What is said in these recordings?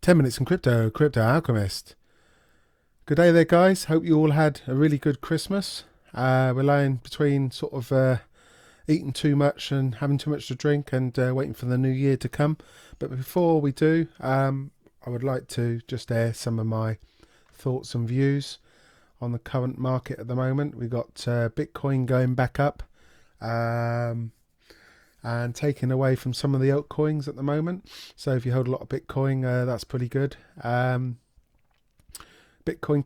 10 minutes in crypto alchemist. Good day there, guys. Hope you all had a really good Christmas. We're lying between sort of eating too much and having too much to drink and waiting for the new year to come. But before we do, I would like to just air some of my thoughts and views on the current market at the moment. We got Bitcoin going back up and taking away from some of the altcoins at the moment. So if you hold a lot of Bitcoin, that's pretty good. Bitcoin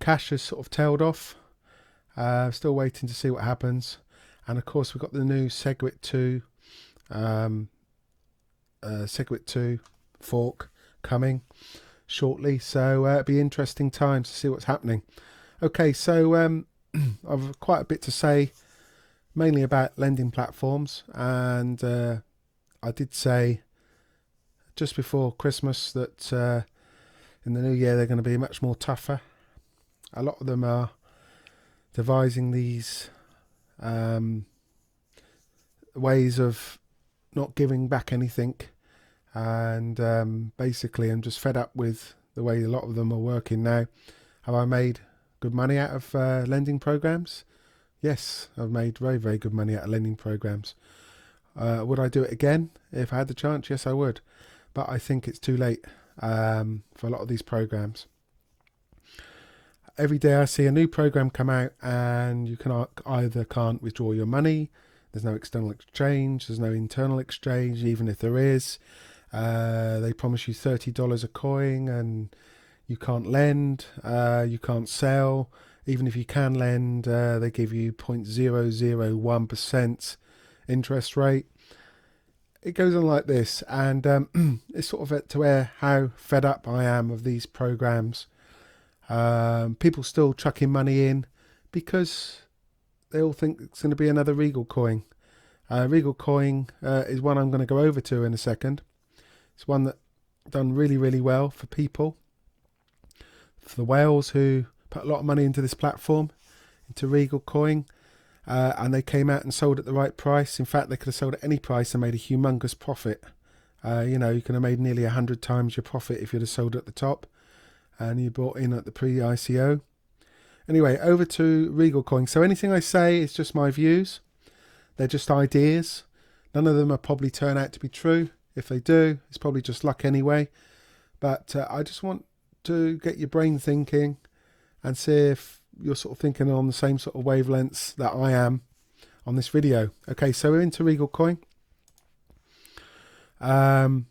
Cash has sort of tailed off. Still waiting to see what happens. And of course, we've got the new SegWit 2 fork coming shortly. So it'll be interesting times to see what's happening. Okay, so I've quite a bit to say, mainly about lending platforms. And I did say just before Christmas that in the new year they're going to be much more tougher. A lot of them are devising these ways of not giving back anything, and basically I'm just fed up with the way a lot of them are working now. Have I made good money out of lending programs? Yes, I've made very, very good money out of lending programs. Would I do it again if I had the chance? Yes, I would, but I think it's too late for a lot of these programs. Every day I see a new program come out and you can either can't withdraw your money, there's no external exchange, there's no internal exchange, even if there is. They promise you $30 a coin and you can't lend, you can't sell. Even if you can lend, they give you 0.001% interest rate. It goes on like this, and it's sort of to where how fed up I am of these programs. People still chucking money in because they all think it's going to be another Regal coin. Regal coin is one I'm going to go over to in a second. It's one that done really, really well for people, for the whales who put a lot of money into this platform, into Regal coin, and they came out and sold at the right price. In fact, they could have sold at any price and made a humongous profit. You could have made nearly 100 times your profit if you'd have sold at the top and you bought in at the pre-ICO. Anyway, over to Regal coin. So anything I say is just my views. They're just ideas. None of them will probably turn out to be true. If they do, it's probably just luck anyway. But I just want to get your brain thinking and see if you're sort of thinking on the same sort of wavelengths that I am on this video. Okay, so we're into Regal coin. I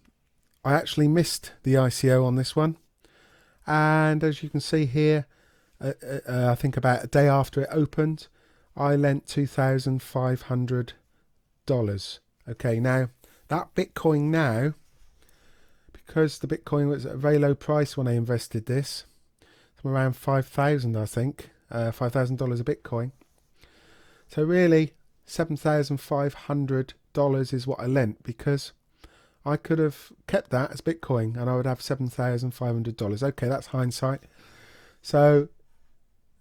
actually missed the ICO on this one. And as you can see here, I think about a day after it opened, I lent $2,500. Okay, now that Bitcoin now, because the Bitcoin was at a very low price when I invested this, from around 5,000, I think, $5,000 a Bitcoin. So really, $7,500 is what I lent, because I could have kept that as Bitcoin and I would have $7,500. Okay, that's hindsight. So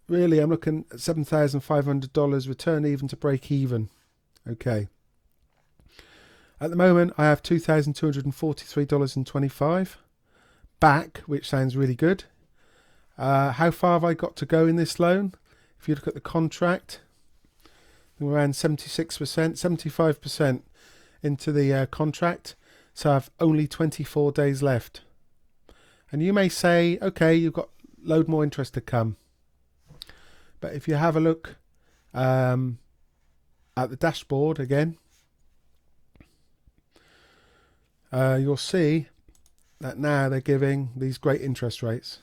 really, I'm looking at $7,500 return even to break even. Okay. At the moment, I have $2,243.25 back, which sounds really good. How far have I got to go in this loan? If you look at the contract, I'm around 76%, 75% into the contract. So I have only 24 days left. And you may say, okay, you've got a load more interest to come. But if you have a look at the dashboard again, you'll see that now they're giving these great interest rates.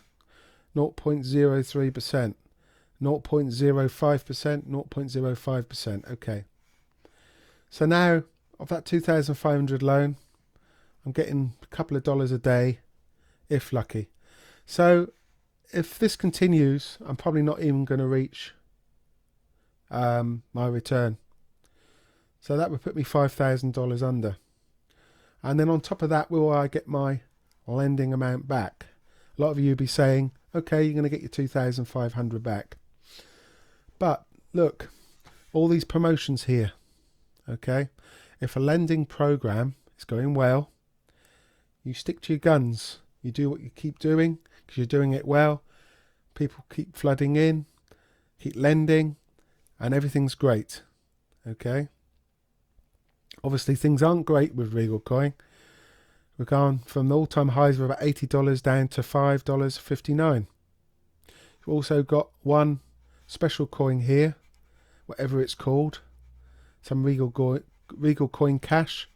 0.03%, 0.05%, 0.05%. Okay. So now of that 2,500 loan, I'm getting a couple of dollars a day, if lucky. So if this continues, I'm probably not even going to reach my return. So that would put me $5,000 under. And then on top of that, will I get my lending amount back? A lot of you will be saying, okay, you're going to get your 2,500 back. But look, all these promotions here, okay? If a lending program is going well, you stick to your guns You do what you keep doing because you're doing it well. People keep flooding in, keep lending, and everything's great. Okay. Obviously, things aren't great with Regal Coin. We've gone from the all-time highs of about $80 down to $5.59. We've also got one special coin here, whatever it's called, some Regal Coin Cash.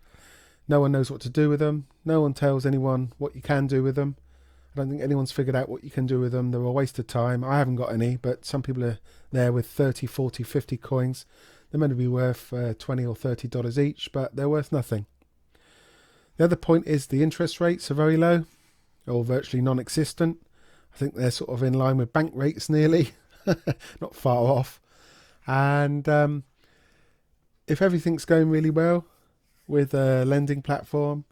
No one knows what to do with them. No one tells anyone what you can do with them. I don't think anyone's figured out what you can do with them. They're a waste of time. I haven't got any, but some people are there with 30, 40, 50 coins. They're meant to be worth $20 or $30 each, but they're worth nothing. The other point is the interest rates are very low, or virtually non-existent. I think they're sort of in line with bank rates nearly, not far off. And if everything's going really well with a lending platform,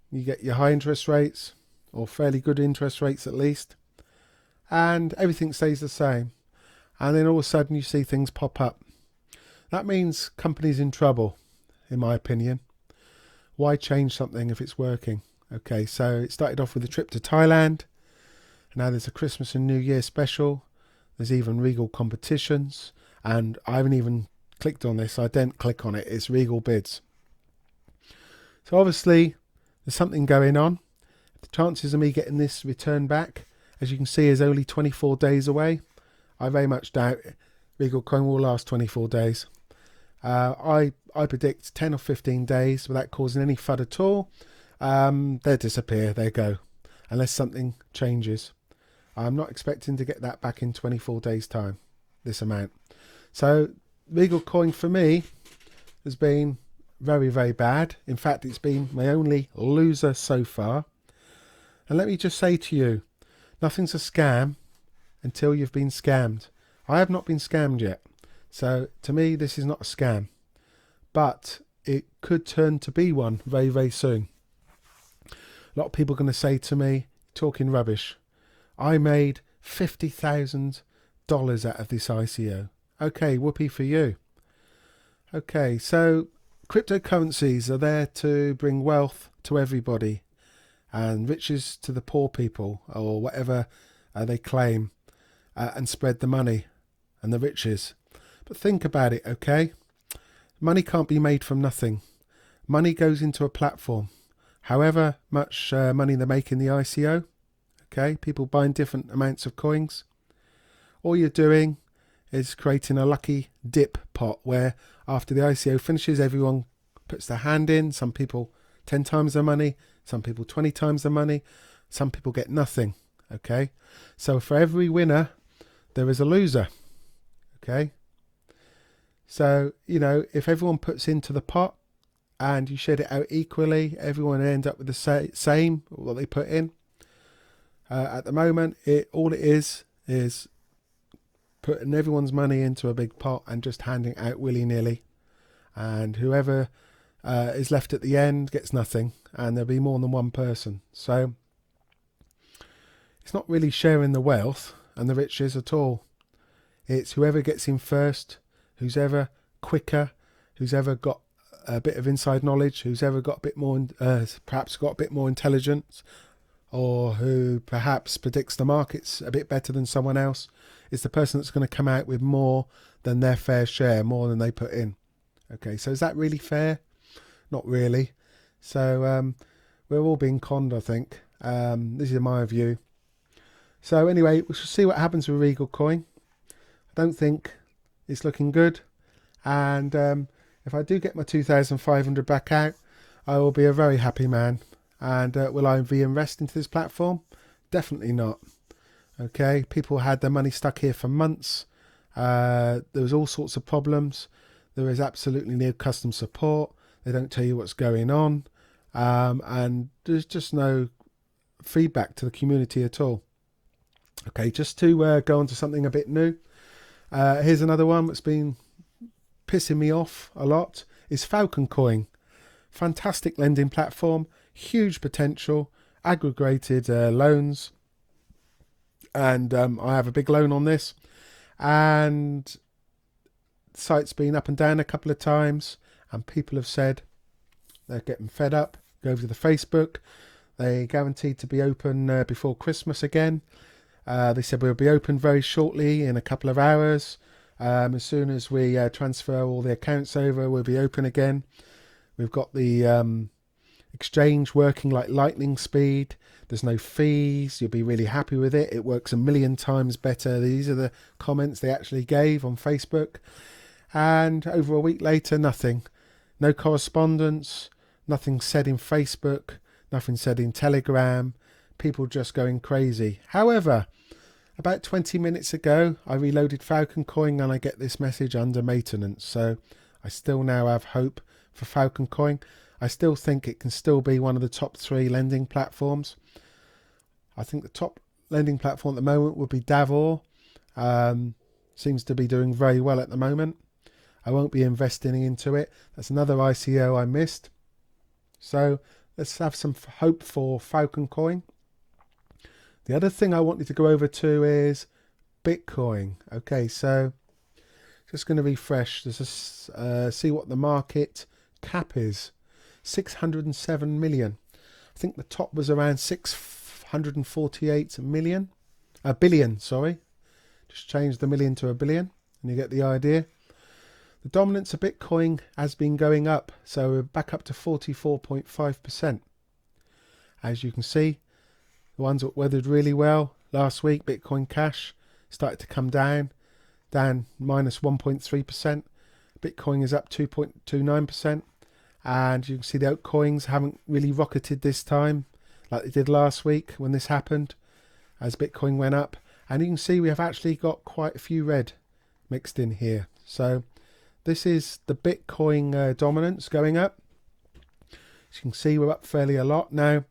you get your high interest rates, or fairly good interest rates at least, and everything stays the same. And then all of a sudden you see things pop up. That means companies in trouble, in my opinion. Why change something if it's working? Okay, so it started off with a trip to Thailand. Now there's a Christmas and New Year special. There's even Regal competitions. And I haven't even clicked on this. I didn't click on it. It's Regal bids. So obviously there's something going on. The chances of me getting this return back, as you can see, is only 24 days away. I very much doubt Regal Coin will last 24 days. I predict 10 or 15 days without causing any FUD at all. They'll disappear. They go. Unless something changes. I'm not expecting to get that back in 24 days time. This amount. So Regal Coin for me has been very, very bad. In fact, it's been my only loser so far. And let me just say to you, nothing's a scam until you've been scammed. I have not been scammed yet. So to me, this is not a scam. But it could turn to be one very, very soon. A lot of people are going to say to me, talking rubbish. I made $50,000 out of this ICO. Okay, whoopee for you. Okay, so cryptocurrencies are there to bring wealth to everybody and riches to the poor people, or whatever they claim, and spread the money and the riches. But think about it, okay? Money can't be made from nothing. Money goes into a platform. However much money they make in the ICO, okay? People buying different amounts of coins. All you're doing is creating a lucky dip pot where after the ICO finishes, everyone puts their hand in. Some people 10 times their money, some people 20 times their money, some people get nothing, okay? So for every winner, there is a loser, okay? So, you know, if everyone puts into the pot and you shed it out equally, everyone ends up with the same, what they put in. At the moment, all it is putting everyone's money into a big pot and just handing it out willy-nilly. And whoever is left at the end gets nothing, and there'll be more than one person. So it's not really sharing the wealth and the riches at all. It's whoever gets in first, who's ever quicker, who's ever got a bit of inside knowledge, who's ever got a bit more, perhaps got a bit more intelligence, or who perhaps predicts the markets a bit better than someone else, is the person that's going to come out with more than their fair share, more than they put in. Okay, so is that really fair? Not really. So we're all being conned, I think. This is my view. So anyway, we shall see what happens with Regal Coin. I don't think it's looking good. And if I do get my 2,500 back out, I will be a very happy man. And will I reinvest into this platform? Definitely not. Okay, people had their money stuck here for months. There was all sorts of problems. There is absolutely no customer support. They don't tell you what's going on. And there's just no feedback to the community at all. Okay, just to go on to something a bit new. Here's another one that's been pissing me off a lot. Is Falcon Coin. Fantastic lending platform. Huge potential. Aggregated loans. And I have a big loan on this. And the site's been up and down a couple of times. And people have said they're getting fed up. Go over to the Facebook. They guaranteed to be open before Christmas again. They said we'll be open very shortly, in a couple of hours. As soon as we transfer all the accounts over, we'll be open again. We've got the exchange working like lightning speed. There's no fees. You'll be really happy with it. It works 1,000,000 times better. These are the comments they actually gave on Facebook. And over a week later, nothing. No correspondence, nothing said in Facebook, nothing said in Telegram. People just going crazy. However, about 20 minutes ago, I reloaded Falcon Coin and I get this message under maintenance. So I still now have hope for Falcon Coin. I still think it can still be one of the top 3 lending platforms. I think the top lending platform at the moment would be Davor. Seems to be doing very well at the moment. I won't be investing into it. That's another ICO I missed. So let's have some hope for Falcon Coin. The other thing I wanted to go over to is Bitcoin. Okay, so just going to refresh. Just see what the market cap is. 607 million. I think the top was around 648 billion. Sorry, just change the million to a billion, and you get the idea. The dominance of Bitcoin has been going up, so we're back up to 44.5%. As you can see, the ones that weathered really well last week, Bitcoin Cash, started to come down minus 1.3%. Bitcoin is up 2.29%. And you can see the altcoins haven't really rocketed this time like they did last week when this happened, as Bitcoin went up. And you can see we have actually got quite a few red mixed in here. So this is the Bitcoin dominance going up. As you can see, we're up fairly a lot now.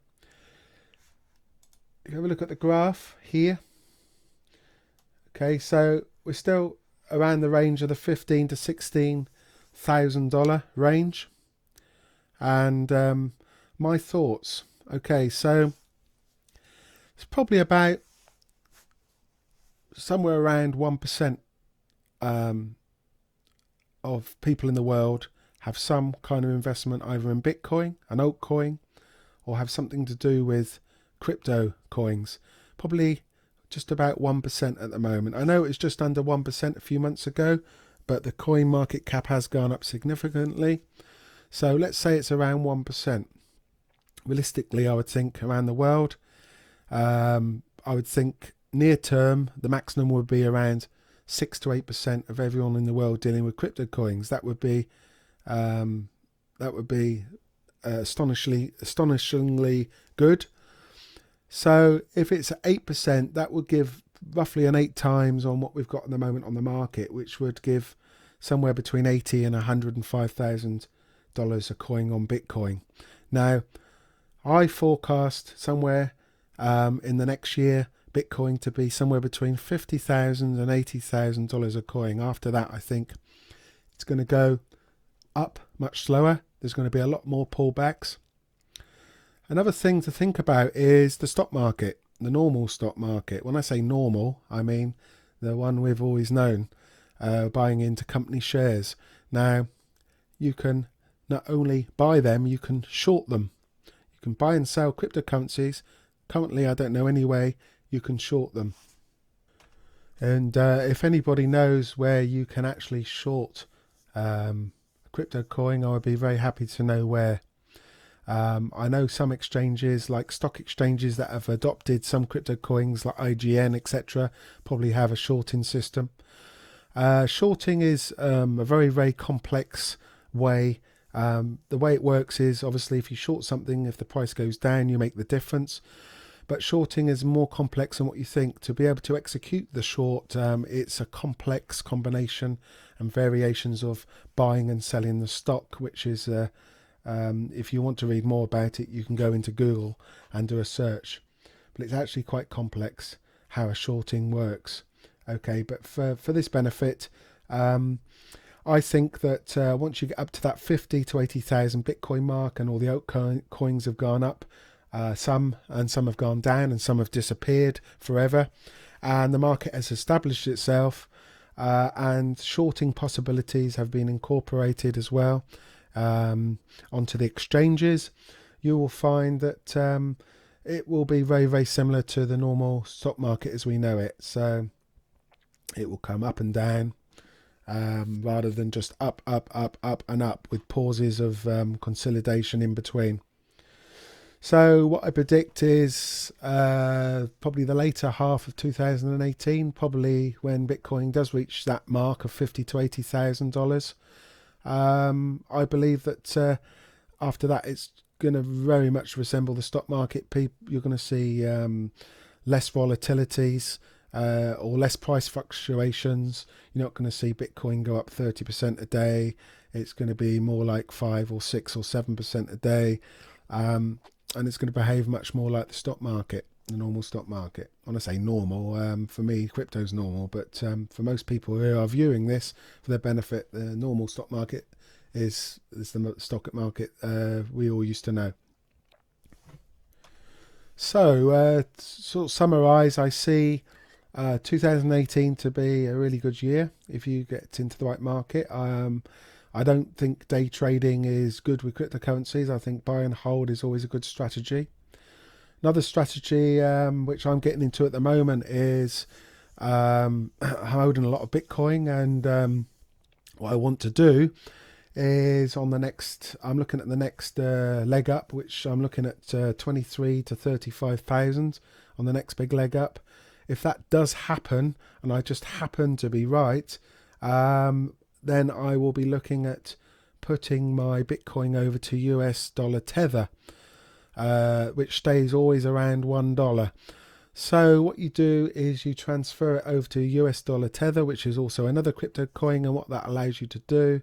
If you have a look at the graph here. Okay, so we're still around the range of the $15,000 to $16,000 range. And my thoughts. Okay, so it's probably about somewhere around 1% of people in the world have some kind of investment either in Bitcoin, an altcoin, or have something to do with crypto coins. Probably just about 1% at the moment. I know it was just under 1% a few months ago, but the coin market cap has gone up significantly. So let's say it's around 1%. Realistically, I would think around the world, I would think near term, the maximum would be around 6 to 8% of everyone in the world dealing with crypto coins. That would be astonishingly good. So if it's at 8%, that would give roughly an 8 times on what we've got at the moment on the market, which would give somewhere between $80,000 and $105,000 a coin on Bitcoin. Now, I forecast somewhere in the next year Bitcoin to be somewhere between $50,000 and $80,000 a coin. After that, I think it's going to go up much slower. There's going to be a lot more pullbacks. Another thing to think about is the stock market, the normal stock market. When I say normal, I mean the one we've always known, buying into company shares. Now, you can not only buy them, you can short them. You can buy and sell cryptocurrencies. Currently, I don't know any way you can short them. And if anybody knows where you can actually short a crypto coin, I would be very happy to know where. I know some exchanges, like stock exchanges that have adopted some crypto coins like IGN, etc., probably have a shorting system. Shorting is a very, very complex way. The way it works is, obviously, if you short something, if the price goes down, you make the difference. But shorting is more complex than what you think. To be able to execute the short, it's a complex combination and variations of buying and selling the stock, which is, if you want to read more about it, you can go into Google and do a search. But it's actually quite complex how a shorting works. Okay, but for this benefit, I think that once you get up to that 50 to 80,000 Bitcoin mark and all the altcoins have gone up, some have gone down and some have disappeared forever, and the market has established itself, and shorting possibilities have been incorporated as well onto the exchanges. you will find that it will be very, very similar to the normal stock market as we know it. So it will come up and down, rather than just up, up, and up with pauses of consolidation in between. So what I predict is probably the later half of 2018, probably when Bitcoin does reach that mark of $50,000 to $80,000. I believe that after that, it's going to very much resemble the stock market. You're going to see less volatilities or less price fluctuations. You're not going to see Bitcoin go up 30% a day. It's going to be more like 5 or 6 or 7% a day. And it's going to behave much more like the stock market, the normal stock market. When I say normal, for me, crypto's normal, but for most people who are viewing this for their benefit, the normal stock market is the stock market we all used to know. So, sort of summarise, I see 2018 to be a really good year if you get into the right market. I don't think day trading is good with cryptocurrencies. I think buy and hold is always a good strategy. Another strategy which I'm getting into at the moment is I'm holding a lot of Bitcoin, and what I want to do is I'm looking at the next leg up, which I'm looking at 23 to 35,000 on the next big leg up. If that does happen, and I just happen to be right, then I will be looking at putting my Bitcoin over to US dollar tether, which stays always around $1. So what you do is you transfer it over to US dollar tether, which is also another crypto coin, and what that allows you to do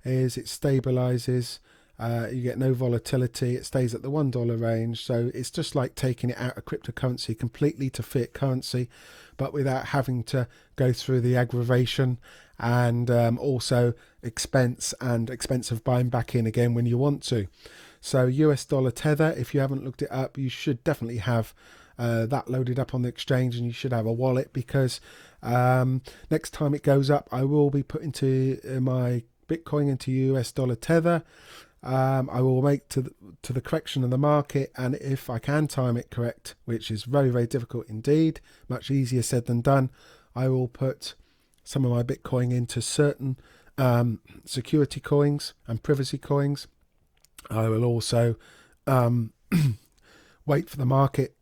is it stabilizes. You get no volatility. It stays at the $1 range. So it's just like taking it out of cryptocurrency completely to fiat currency, but without having to go through the aggravation and also expense of buying back in again when you want to. So US dollar tether, if you haven't looked it up, you should definitely have that loaded up on the exchange, and you should have a wallet, because next time it goes up, I will be putting my Bitcoin into US dollar tether. I will make to the correction of the market, and if I can time it correct, which is very, very difficult indeed, much easier said than done, I will put some of my Bitcoin into certain security coins and privacy coins. I will also wait for the market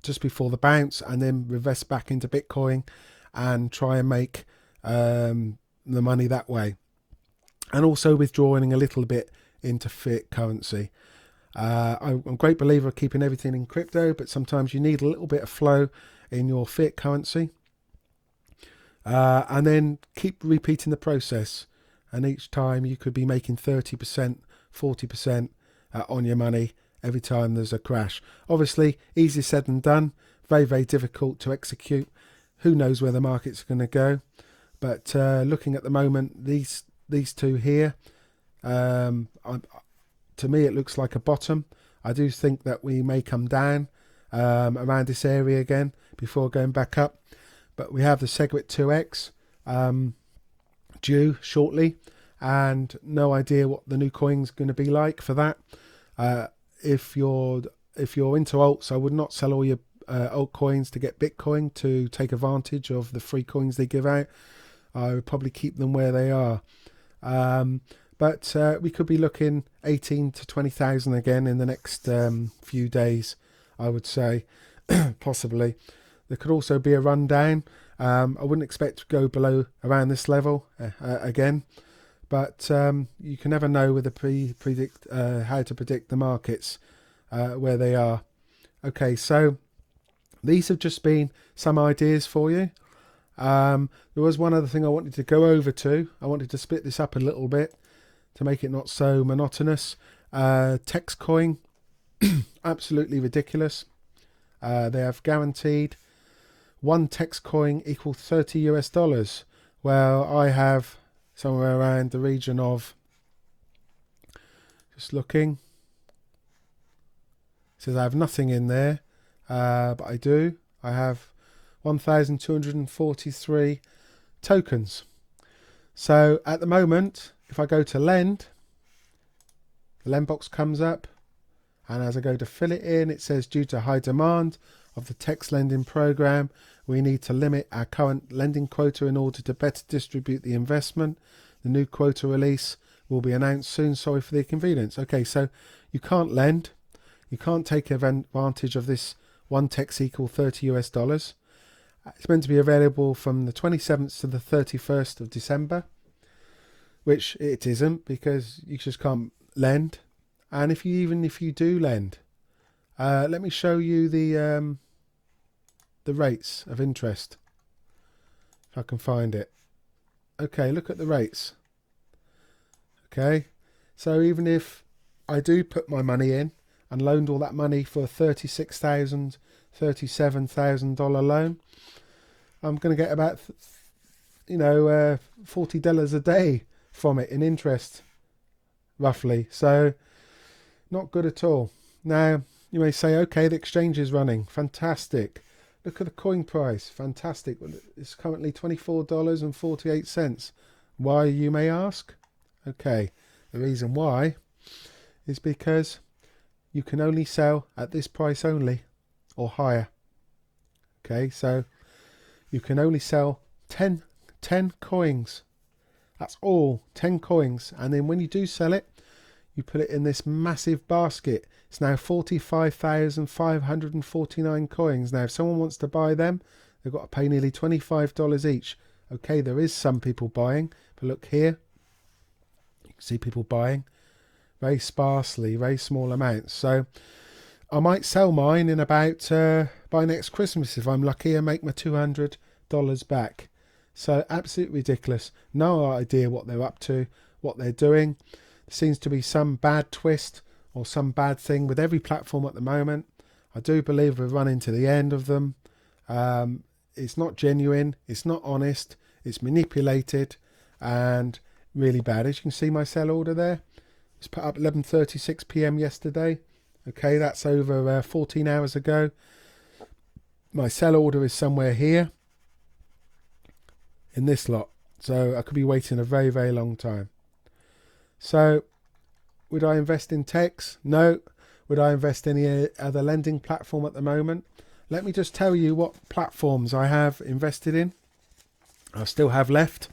just before the bounce and then revest back into Bitcoin and try and make the money that way, and also withdrawing a little bit into fiat currency. I'm a great believer of keeping everything in crypto, but sometimes you need a little bit of flow in your fiat currency, and then keep repeating the process, and each time you could be making 30%, 40% on your money every time there's a crash. Obviously easier said than done, very, very difficult to execute. Who knows where the market's going to go, but looking at the moment, these two here, to me it looks like a bottom. I do think that we may come down around this area again before going back up, but we have the Segwit 2x due shortly, and no idea what the new coin's going to be like for that. If you're into alts, I would not sell all your altcoins to get Bitcoin to take advantage of the free coins they give out. I would probably keep them where they are. But we could be looking 18 to 20,000 again in the next few days, I would say, possibly. There could also be a rundown. I wouldn't expect to go below around this level again, but you can never know with how to predict the markets where they are. Okay, so these have just been some ideas for you. There was one other thing I wanted to go over to. I wanted to split this up a little bit to make it not so monotonous. Tex Coin, absolutely ridiculous. They have guaranteed one Tex coin equals $30. Well, I have somewhere around the region of, just looking, it says I have nothing in there, but I do. I have 1,243 tokens. So at the moment, if I go to lend, the lend box comes up, And as I go to fill it in, it says due to high demand of the Tex lending program, we need to limit our current lending quota in order to better distribute the investment. The new quota release will be announced soon. Sorry for the inconvenience. Okay, so you can't lend. You can't take advantage of this one Tex equal 30 US dollars. It's meant to be available from the 27th to the 31st of December, which it isn't, because you just can't lend. And if you do lend, let me show you the rates of interest, if I can find it. Okay, look at the rates. Okay, so even if I do put my money in and loaned all that money for $36,000, $37,000 loan, I'm going to get about $40 a day from it in interest, roughly. So not good at all. Now you may say, okay, the exchange is running, fantastic. Look at the coin price, fantastic. It's currently $24.48. Why, you may ask? Okay, the reason why is because you can only sell at this price only, or higher. Okay, so you can only sell 10 coins. That's all, 10 coins. And then when you do sell it, you put it in this massive basket. It's now 45,549 coins. Now, if someone wants to buy them, they've got to pay nearly $25 each. Okay, there is some people buying, but look here. You can see people buying very sparsely, very small amounts. So I might sell mine in about by next Christmas if I'm lucky, and make my $200 back. So absolutely ridiculous. No idea what they're up to, what they're doing. There seems to be some bad twist or some bad thing with every platform at the moment. I do believe we're running to the end of them. It's not genuine, it's not honest, it's manipulated and really bad. As you can see, my sell order there was put up 11:36 p.m. yesterday. Okay, that's over 14 hours ago. My sell order is somewhere here in this lot, so I could be waiting a very, very long time. So would I invest in Tex? No. Would I invest in any other lending platform at the moment? Let me just tell you what platforms I have invested in. I still have left.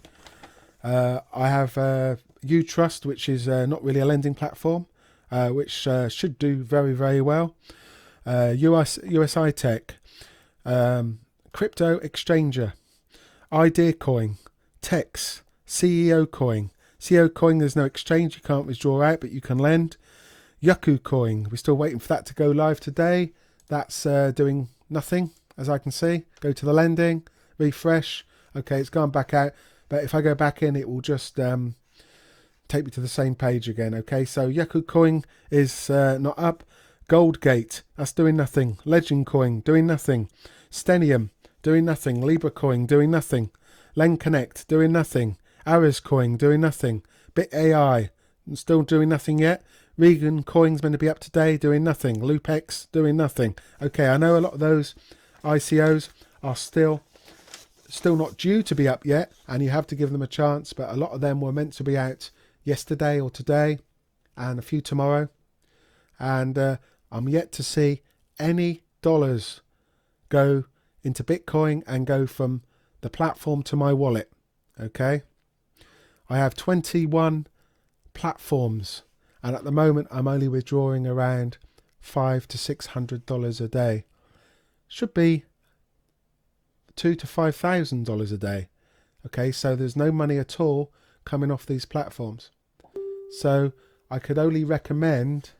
I have Utrust, which is not really a lending platform, which should do very, very well. USI Tech, Crypto Exchanger, Idea Coin, Tex, CEO Coin. CEO Coin, there's no exchange, you can't withdraw out, but you can lend. Yaku Coin, we're still waiting for that to go live today. That's doing nothing, as I can see. Go to the lending, refresh. Okay, it's gone back out, but if I go back in, it will just take me to the same page again. Okay, so Yaku Coin is not up. Goldgate, that's doing nothing. Legend Coin, doing nothing. Stenium, doing nothing. Libra Coin, doing nothing. Len Connect, doing nothing. Ares Coin, doing nothing. Bit AI, still doing nothing yet. Regal Coin's meant to be up today, doing nothing. Loopex, doing nothing. Okay, I know a lot of those ICOs are still not due to be up yet, and you have to give them a chance, but a lot of them were meant to be out yesterday or today, and a few tomorrow. And I'm yet to see any dollars go into Bitcoin and go from the platform to my wallet. Okay, I have 21 platforms, and at the moment I'm only withdrawing around $500 to $600 a day. Should be $2,000 to $5,000 a day. Okay, so there's no money at all coming off these platforms. So I could only recommend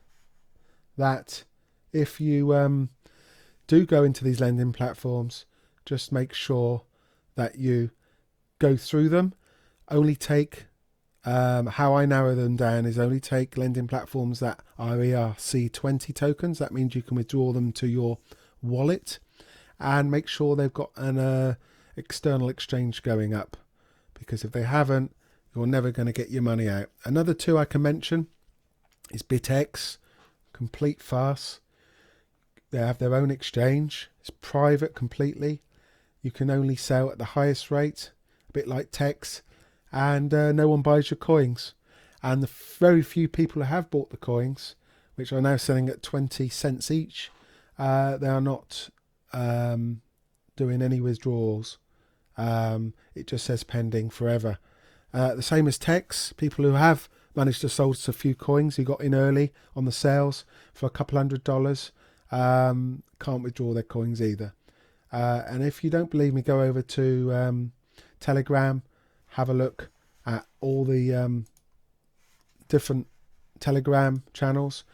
that if you do go into these lending platforms, just make sure that you go through them. Only take, how I narrow them down is only take lending platforms that are ERC20 tokens. That means you can withdraw them to your wallet, and make sure they've got an external exchange going up, because if they haven't, you're never going to get your money out. Another two I can mention is BitX, complete farce. They have their own exchange. It's private completely. You can only sell at the highest rate, a bit like Tex, and no one buys your coins. And the very few people who have bought the coins, which are now selling at 20 cents each. They are not doing any withdrawals. It just says pending forever. The same as Tex. People who have managed to sold a few coins who got in early on the sales for a couple $100 can't withdraw their coins either. And if you don't believe me, go over to Telegram, have a look at all the different Telegram channels.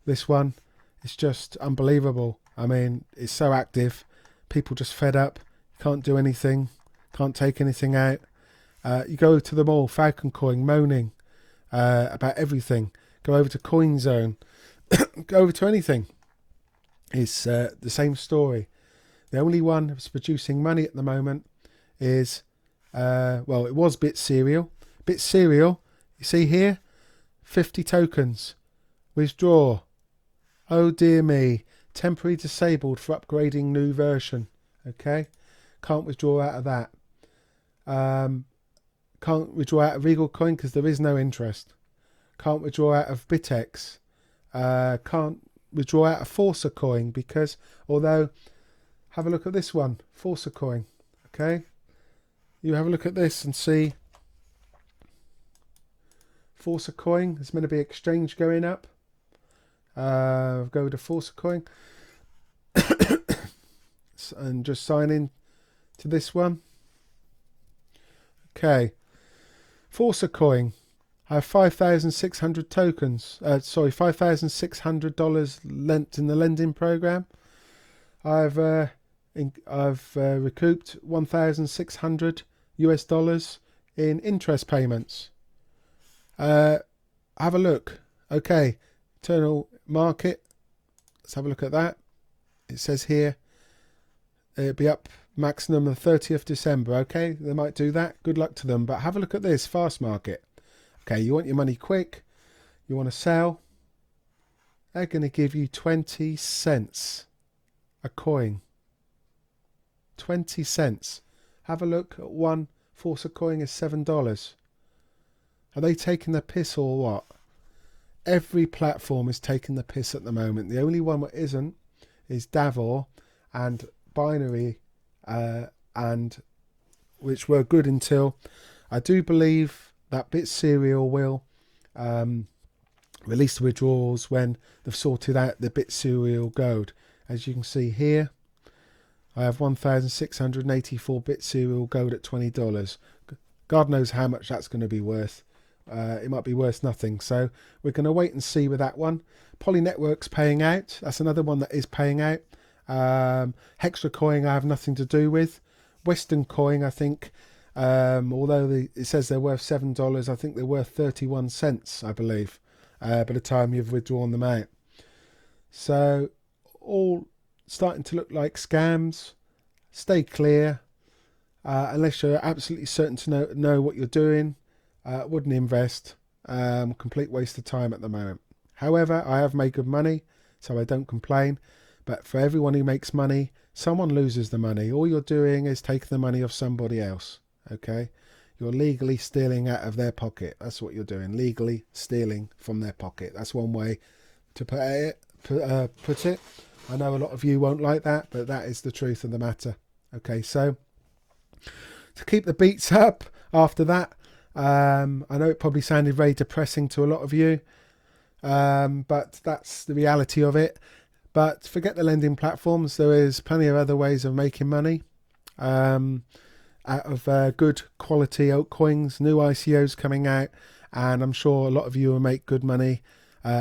This one is just unbelievable. I mean, it's so active. People just fed up. Can't do anything. Can't take anything out. You go to them all. Falcon Coin moaning about everything. Go over to Coin Zone. Go over to anything. It's the same story. The only one that's producing money at the moment is, well, it was Bit Serial. Bit Serial, you see here, 50 tokens. Withdraw. Oh dear me. Temporary disabled for upgrading new version. Okay. Can't withdraw out of that. Can't withdraw out of Regal Coin because there is no interest. Can't withdraw out of BitX. Can't withdraw out of Forcer Coin because, although, have a look at this one, Forcer Coin. Okay. You have a look at this and see Forcer Coin. There's going to be exchange going up. Go to Forcer Coin and just sign in to this one. Okay, Forcer Coin. I have 5,600 tokens. Sorry, $5,600 lent in the lending program. I've recouped $1,600 in interest payments. Have a look. Okay, internal market. Let's have a look at that. It says here it'll be up maximum of 30th December. Okay, they might do that. Good luck to them. But have a look at this fast market. Okay, you want your money quick. You want to sell. They're going to give you 20 cents a coin. 20 cents. Have a look at one Forcer Coin is $7. Are they taking the piss or what? Every platform is taking the piss at the moment. The only one that isn't is Davor and Binary, and which were good until I do believe that Bit Serial will release the withdrawals when they've sorted out the Bit Serial gold. As you can see here, I have 1,684 Bit Serial gold at $20. God knows how much that's going to be worth. It might be worth nothing. So we're going to wait and see with that one. Poly Network's paying out. That's another one that is paying out. Hextra Coin I have nothing to do with. Western Coin, I think, although it says they're worth $7, I think they're worth 31 cents, I believe, by the time you've withdrawn them out. So all starting to look like scams. Stay clear. Unless you're absolutely certain to know what you're doing. Wouldn't invest. Complete waste of time at the moment. However, I have made good money, so I don't complain. But for everyone who makes money, someone loses the money. All you're doing is taking the money of somebody else. Okay? You're legally stealing out of their pocket. That's what you're doing. Legally stealing from their pocket. That's one way to put it. I know a lot of you won't like that, but that is the truth of the matter. Okay, so to keep the beats up after that, I know it probably sounded very depressing to a lot of you, but that's the reality of it. But forget the lending platforms. There is plenty of other ways of making money out of good quality altcoins, new ICOs coming out, and I'm sure a lot of you will make good money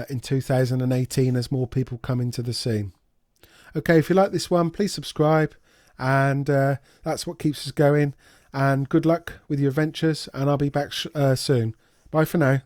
in 2018 as more people come into the scene. Okay, if you like this one, please subscribe, and that's what keeps us going. And good luck with your ventures, and I'll be back soon. Bye for now.